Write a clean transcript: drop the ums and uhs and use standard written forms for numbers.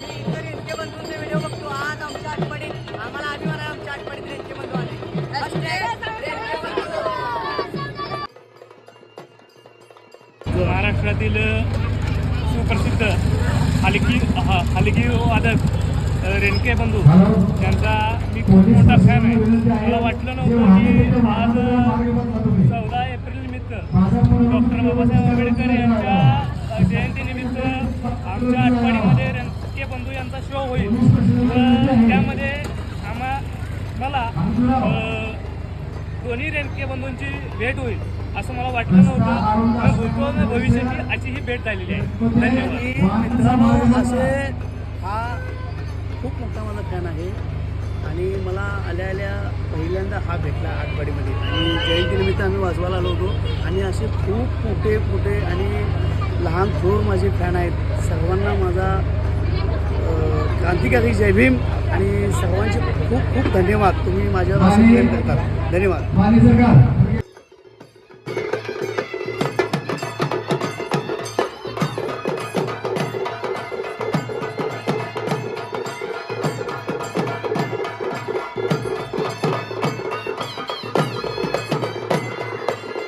Renke बंधूंचे video बघतो आज आमच्या आठवडीत आम्हाला अभिमान आहे आमच्या आठवडीत रेणके बंधू आले महाराष्ट्रातील सुप्रसिद्ध हलगी वादक रेणके बंधू यांचा मी खूप मोठा फॅन आहे. मला वाटलं नव्हतं की आज 14 एप्रिल निमित्त डॉक्टर बाबासाहेब आंबेडकर यांच्या जयंतीनिमित्त आमच्या आठवडीमध्ये रेणके बंधू यांचा शो होईल. तर त्यामध्ये मला दोन्ही रेणके बंधूंची भेट होईल असं मला वाटलं नव्हतं. पण भविष्याची अशी ही भेट झालेली आहे. धन्यवाद मित्रांनो. असे हा खूप मोठा माझा फॅन आहे आणि मला आल्या पहिल्यांदा हा भेटला आठवडीमध्ये आणि जयंतीनिमित्त आम्ही वाजवायला आलो होतो आणि असे खूप मोठे आणि लहान थोर माझे फॅन आहेत. सर्वांना माझा क्रांतिकारी जय भीम आणि सर्वांचे खूप खूप धन्यवाद. तुम्ही माझ्यावर असे प्रेम करता. धन्यवाद.